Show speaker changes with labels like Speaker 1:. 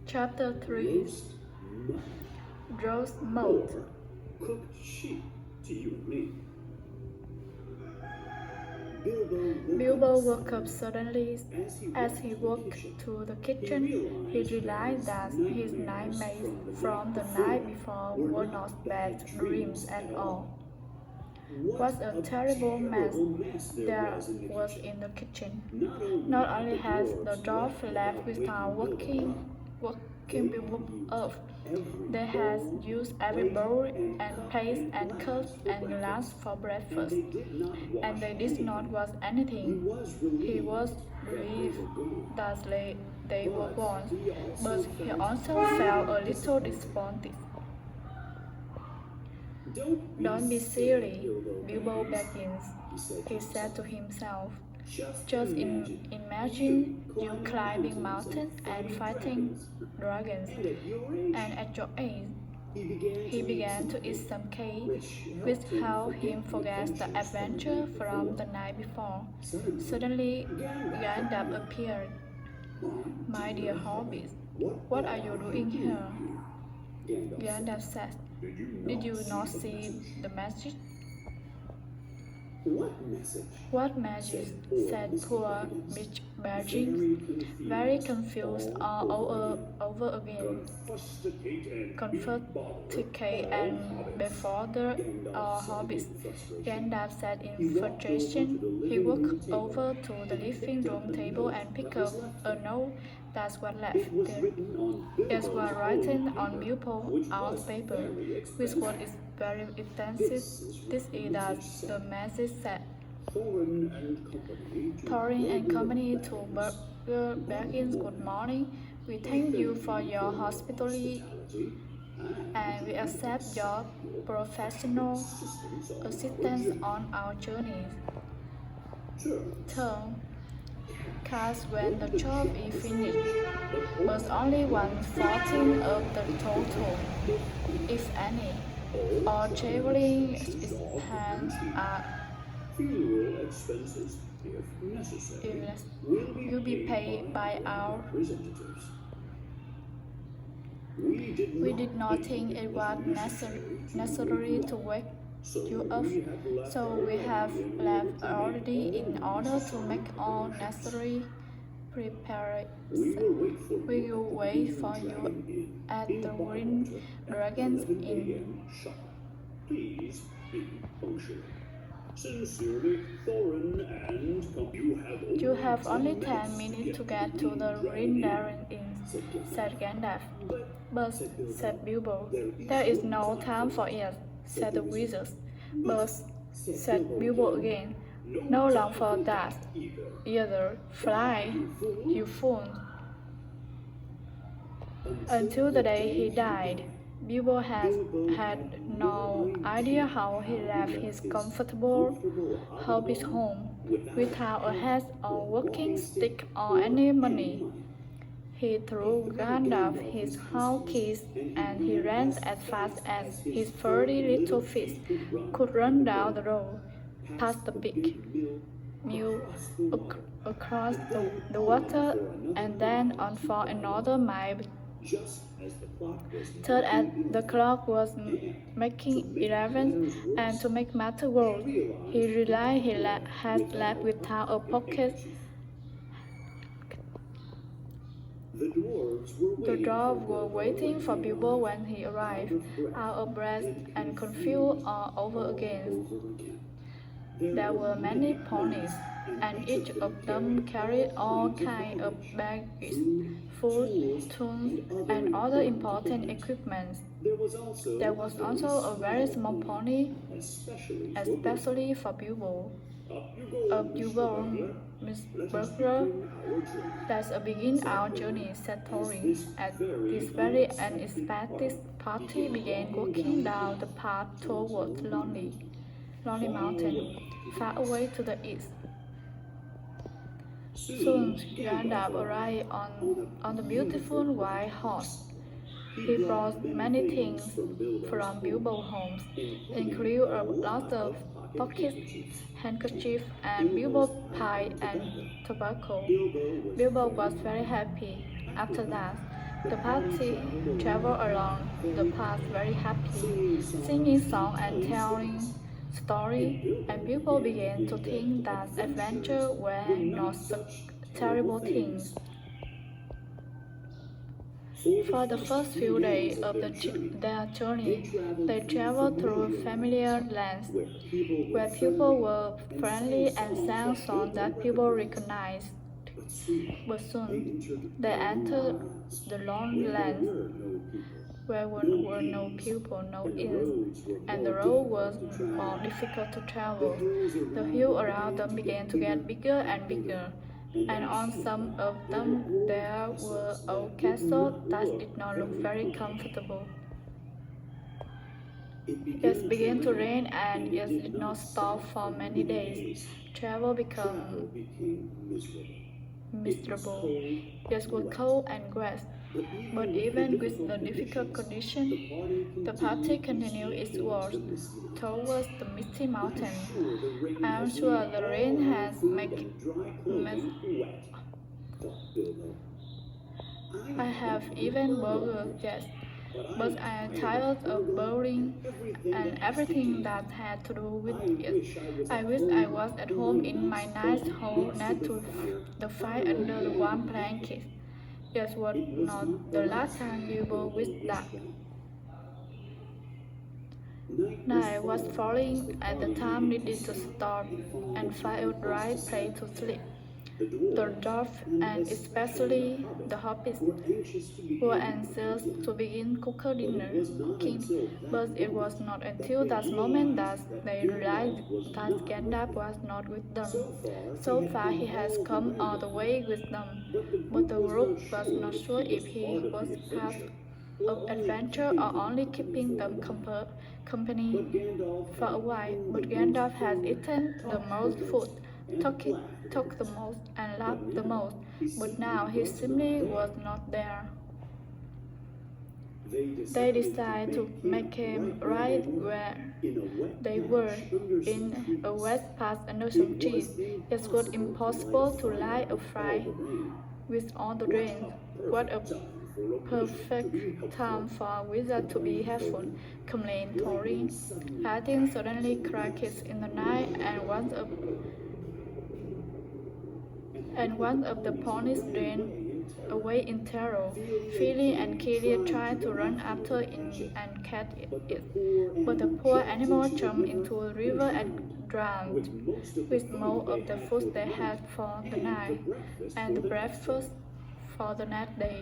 Speaker 1: Chapter 3 Roast Malt.
Speaker 2: Cooked sheep 即用力。
Speaker 1: Bilbo woke up suddenly. As he walked to the kitchen, he realized that his nightmares from the night before were not bad dreams at all. What a terrible mess there was in the kitchen. Not only has the dwarf left without waking Bilbo up, they had used every bowl and plate and cup and glass for breakfast, and they did not wash anything. He was relieved that they were gone, but he also felt a little disappointed. Don't be silly, Bilbo begins, he said to himself. Just imagine you climbing mountains and fighting dragons, and at your age, he began to eat some cake, which helped him forget the adventure from the night before. Suddenly, Gandalf appeared. My dear Hobbit, what are you doing here? Gandalf said. Did you not see the message? What message? Said poor Mitch Baggins, very confused all over again. Confiscate and before Hobbits, Gandalf said in frustration. He walked over to the living room table and picked up a note that was left there. It was written on Bilbo out paper, which was very extensive. This is that the message said. Thorin and Company to Burger Baggins, good morning. We thank you for your hospitality and we accept your professional assistance on our journey. Turn. Cast when the job is finished, but only 1/14 of the total, if any. All traveling expenses are
Speaker 2: funeral expenses, if necessary,
Speaker 1: will be paid by our
Speaker 2: representatives.
Speaker 1: We did not think it was necessary to wake you up, so we have left already in order to make all necessary preparations. We will wait for you at the Green Dragon's Inn.
Speaker 2: Please be punctual. Sincerely, Thorin and Company.
Speaker 1: You have only 10 minutes to get to the Green Dragon's Inn, said Gandalf. But, said Bilbo, there is no time for it, said the wizard. But, said Bilbo again, no long for that. Either fly, you fool. Until the day he died, Bilbo had no idea how he left his comfortable Hobbit home without a hat or walking stick or any money. He threw Gandalf his house keys and he ran as fast as his furry little feet could run down the road, past the big mill, across the water, and then on for another mile. Third at the clock was making 11, and to make matters worse, he realized he had left without a pocket. The dwarves were waiting for Bilbo when he arrived, out of breath and confused all over again. There were many ponies, and each of them carried all kinds of baggage, food, tools, and other important equipment. There was also a very small pony, especially for Bilbo. Up you go, Miss Burger. Let's begin our journey, said Thorin. At this very unexpected, party began walking down the path towards Lonely Mountain, far away to the east. Soon Gandalf arrived on the beautiful white horse. He brought many things from Bilbo's home, including a lot of pockets, handkerchiefs, and Bilbo pie and tobacco. Bilbo was very happy. After that, The party traveled along the path very happy, singing songs and telling stories, and people began to think that adventure were not such terrible things. For the first few days of their journey, they traveled through familiar lands where people were friendly and sang songs that people recognized. But soon they entered the lone lands where were no people, no inns, and the road was more difficult to travel. The hills around them began to get bigger and bigger, and on some of them there were old castles that did not look very comfortable. It began to rain and it did not stop for many days. Travel became miserable. It was cold and wet. But even with the difficult condition, the party continued its walk towards the misty mountain. I am sure the rain has made I have even burgers, yes, but I am tired of boring and everything that had to do with it. I wish I was at home in my nice home next to the fire under the warm blanket. It was not the last time we were with that. Night was falling at the time needed to stop and find a dry place to sleep. The dwarf, and especially the hobbits, were anxious to begin cooking, but it was not until that moment that they realized that Gandalf was not with them. So far he has come all the way with them, but the group was not sure if he was part of adventure or only keeping them company for a while. But Gandalf had eaten the most food, talked the most, and laughed the most, but now he simply was not there. They decided to make him right where they were, in a wet path under some trees. It was impossible to light a fire with all the rain. What a perfect time for a wizard to be helpful, complained Thorin. Lightning suddenly cracked in the night, and one of the ponies ran away in terror. Philly and Killy tried to run after it and catch it, but the poor animal jumped into a river and drowned, with most of the food they had for the night and the breakfast for the next day.